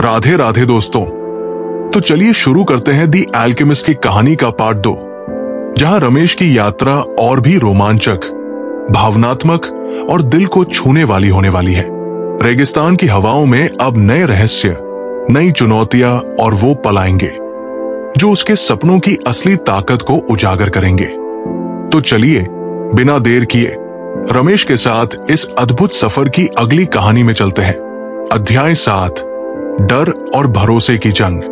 राधे राधे दोस्तों। तो चलिए शुरू करते हैं दी एल्केमिस्ट की कहानी का पार्ट 2, जहां रमेश की यात्रा और भी रोमांचक, भावनात्मक और दिल को छूने वाली होने वाली है। रेगिस्तान की हवाओं में अब नए रहस्य, नई चुनौतियां और वो पल आएंगे जो उसके सपनों की असली ताकत को उजागर करेंगे। तो चलिए बिना देर किए रमेश के साथ इस अद्भुत सफर की अगली कहानी में चलते हैं। अध्याय 7, डर और भरोसे की जंग।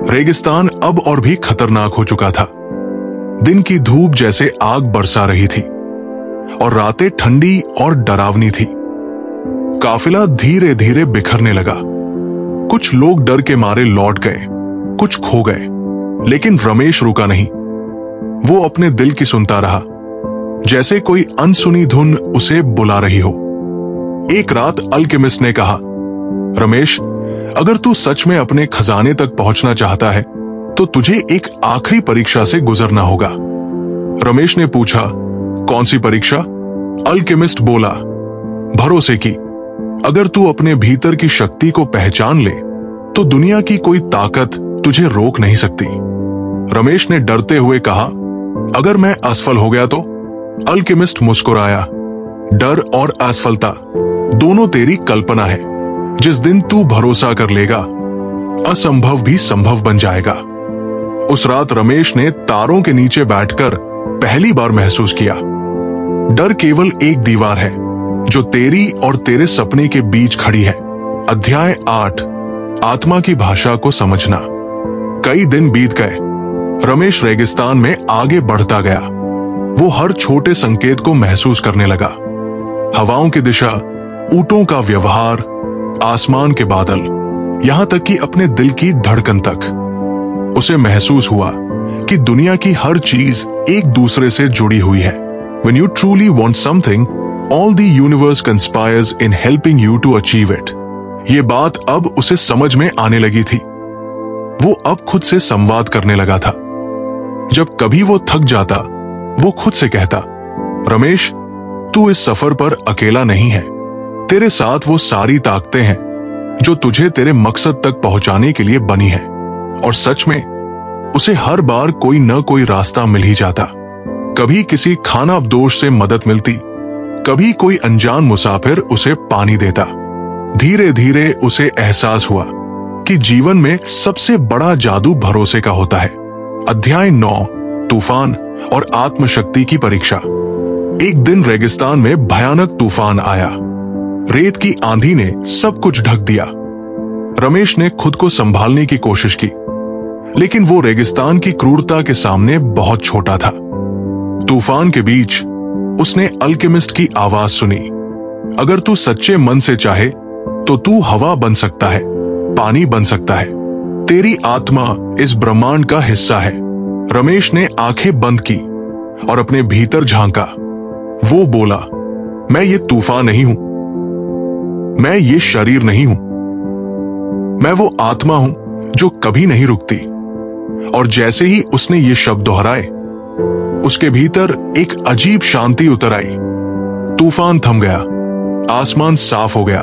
रेगिस्तान अब और भी खतरनाक हो चुका था। दिन की धूप जैसे आग बरसा रही थी और रातें ठंडी और डरावनी थी। काफिला धीरे धीरे बिखरने लगा। कुछ लोग डर के मारे लौट गए, कुछ खो गए, लेकिन रमेश रुका नहीं। वो अपने दिल की सुनता रहा, जैसे कोई अनसुनी धुन उसे बुला रही हो। एक रात अल्केमिस्ट ने कहा, रमेश, अगर तू सच में अपने खजाने तक पहुंचना चाहता है तो तुझे एक आखिरी परीक्षा से गुजरना होगा। रमेश ने पूछा, कौन सी परीक्षा? अल्केमिस्ट बोला, भरोसे की। अगर तू अपने भीतर की शक्ति को पहचान ले तो दुनिया की कोई ताकत तुझे रोक नहीं सकती। रमेश ने डरते हुए कहा, अगर मैं असफल हो गया तो? अल्केमिस्ट मुस्कुराया, डर और असफलता दोनों तेरी कल्पना है। जिस दिन तू भरोसा कर लेगा, असंभव भी संभव बन जाएगा। उस रात रमेश ने तारों के नीचे बैठकर पहली बार महसूस किया, डर केवल एक दीवार है जो तेरी और तेरे सपने के बीच खड़ी है। अध्याय 8, आत्मा की भाषा को समझना। कई दिन बीत गए। रमेश रेगिस्तान में आगे बढ़ता गया। वो हर छोटे संकेत को महसूस करने लगा। हवाओं की दिशा, ऊंटों का व्यवहार, आसमान के बादल, यहां तक कि अपने दिल की धड़कन तक। उसे महसूस हुआ कि दुनिया की हर चीज एक दूसरे से जुड़ी हुई है। When you truly want something, all the universe conspires in helping you to achieve it. ये बात अब उसे समझ में आने लगी थी। वो अब खुद से संवाद करने लगा था। जब कभी वो थक जाता, वो खुद से कहता, रमेश, तू इस सफर पर अकेला नहीं है। तेरे साथ वो सारी ताकतें हैं जो तुझे तेरे मकसद तक पहुंचाने के लिए बनी है। और सच में उसे हर बार कोई न कोई रास्ता मिल ही जाता। कभी किसी खानाबदोश से मदद मिलती, कभी कोई अनजान मुसाफिर उसे पानी देता। धीरे धीरे उसे एहसास हुआ कि जीवन में सबसे बड़ा जादू भरोसे का होता है। अध्याय 9, तूफान और आत्मशक्ति की परीक्षा। एक दिन रेगिस्तान में भयानक तूफान आया। रेत की आंधी ने सब कुछ ढक दिया। रमेश ने खुद को संभालने की कोशिश की, लेकिन वो रेगिस्तान की क्रूरता के सामने बहुत छोटा था। तूफान के बीच उसने अल्केमिस्ट की आवाज सुनी, अगर तू सच्चे मन से चाहे तो तू हवा बन सकता है, पानी बन सकता है। तेरी आत्मा इस ब्रह्मांड का हिस्सा है। रमेश ने आंखें बंद की और अपने भीतर झांका। वो बोला, मैं ये तूफान नहीं हूं, मैं ये शरीर नहीं हूं, मैं वो आत्मा हूं जो कभी नहीं रुकती। और जैसे ही उसने ये शब्द दोहराए, उसके भीतर एक अजीब शांति उतर आई। तूफान थम गया, आसमान साफ हो गया।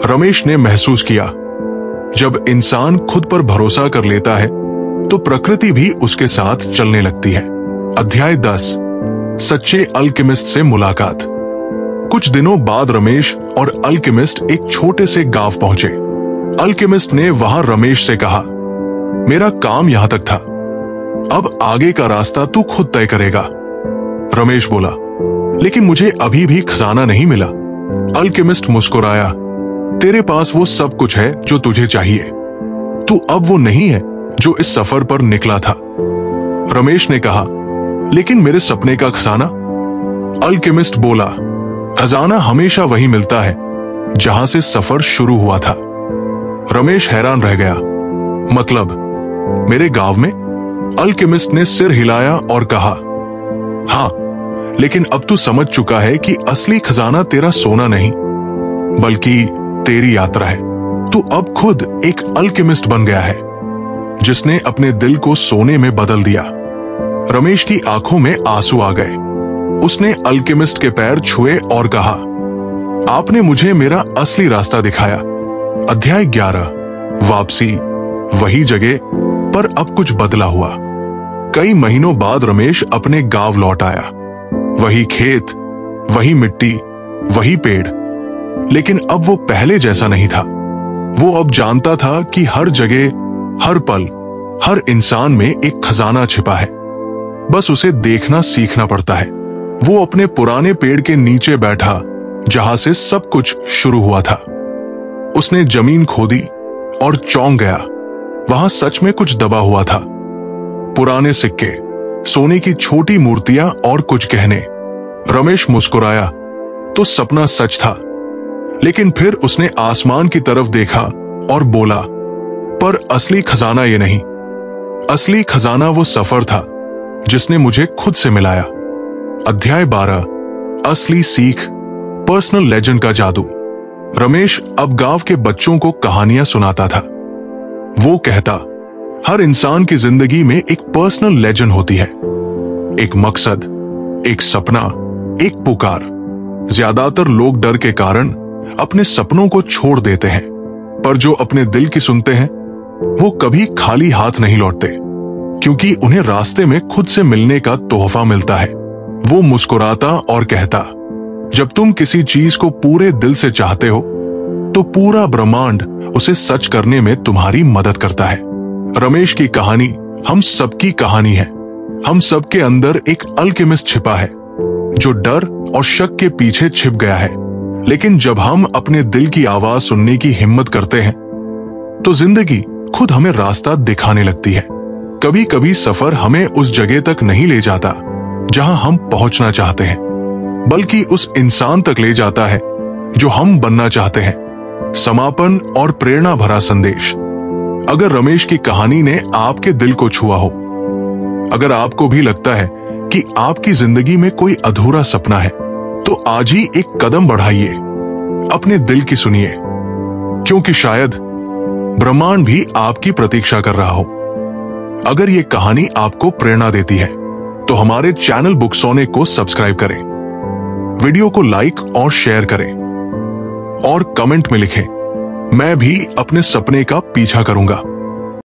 रमेश ने महसूस किया, जब इंसान खुद पर भरोसा कर लेता है तो प्रकृति भी उसके साथ चलने लगती है। अध्याय 10, सच्चे अल्केमिस्ट से मुलाकात। कुछ दिनों बाद रमेश और अल्केमिस्ट एक छोटे से गांव पहुंचे। अल्केमिस्ट ने वहां रमेश से कहा, मेरा काम यहां तक था, अब आगे का रास्ता तू खुद तय करेगा। रमेश बोला, लेकिन मुझे अभी भी खजाना नहीं मिला। अल्केमिस्ट मुस्कुराया, तेरे पास वो सब कुछ है जो तुझे चाहिए। तू अब वो नहीं है जो इस सफर पर निकला था। रमेश ने कहा, लेकिन मेरे सपने का खजाना? अल्केमिस्ट बोला, खजाना हमेशा वही मिलता है जहां से सफर शुरू हुआ था। रमेश हैरान रह गया, मतलब मेरे गांव में? अल्केमिस्ट ने सिर हिलाया और कहा, हां, लेकिन अब तू समझ चुका है कि असली खजाना तेरा सोना नहीं, बल्कि तेरी यात्रा है। तू अब खुद एक अल्केमिस्ट बन गया है, जिसने अपने दिल को सोने में बदल दिया। रमेश की आंखों में आंसू आ गए। उसने अल्केमिस्ट के पैर छुए और कहा, आपने मुझे मेरा असली रास्ता दिखाया। अध्याय 11, वापसी वही जगह, पर अब कुछ बदला हुआ। कई महीनों बाद रमेश अपने गांव लौट आया। वही खेत, वही मिट्टी, वही पेड़, लेकिन अब वो पहले जैसा नहीं था। वो अब जानता था कि हर जगह, हर पल, हर इंसान में एक खजाना छिपा है, बस उसे देखना सीखना पड़ता है। वो अपने पुराने पेड़ के नीचे बैठा जहां से सब कुछ शुरू हुआ था। उसने जमीन खोदी और चौंक गया। वहां सच में कुछ दबा हुआ था। पुराने सिक्के, सोने की छोटी मूर्तियां और कुछ गहने। रमेश मुस्कुराया तो सपना सच था, लेकिन फिर उसने आसमान की तरफ देखा और बोला, पर असली खजाना ये नहीं। असली खजाना वो सफर था जिसने मुझे खुद से मिलाया। अध्याय 12, असली सीख, पर्सनल लेजेंड का जादू। रमेश अब गांव के बच्चों को कहानियां सुनाता था। वो कहता, हर इंसान की जिंदगी में एक पर्सनल लेजेंड होती है, एक मकसद, एक सपना, एक पुकार। ज्यादातर लोग डर के कारण अपने सपनों को छोड़ देते हैं, पर जो अपने दिल की सुनते हैं वो कभी खाली हाथ नहीं लौटते, क्योंकि उन्हें रास्ते में खुद से मिलने का तोहफा मिलता है। वो मुस्कुराता और कहता, जब तुम किसी चीज को पूरे दिल से चाहते हो तो पूरा ब्रह्मांड उसे सच करने में तुम्हारी मदद करता है। रमेश की कहानी हम सबकी कहानी है। हम सबके अंदर एक अल्केमिस्ट छिपा है जो डर और शक के पीछे छिप गया है। लेकिन जब हम अपने दिल की आवाज सुनने की हिम्मत करते हैं तो जिंदगी खुद हमें रास्ता दिखाने लगती है। कभी कभी सफर हमें उस जगह तक नहीं ले जाता जहां हम पहुंचना चाहते हैं, बल्कि उस इंसान तक ले जाता है जो हम बनना चाहते हैं। समापन और प्रेरणा भरा संदेश। अगर रमेश की कहानी ने आपके दिल को छुआ हो, अगर आपको भी लगता है कि आपकी जिंदगी में कोई अधूरा सपना है, तो आज ही एक कदम बढ़ाइए, अपने दिल की सुनिए, क्योंकि शायद ब्रह्मांड भी आपकी प्रतीक्षा कर रहा हो। अगर ये कहानी आपको प्रेरणा देती है तो हमारे चैनल बुकसोनिक को सब्सक्राइब करें, वीडियो को लाइक और शेयर करें और कमेंट में लिखें, मैं भी अपने सपने का पीछा करूंगा।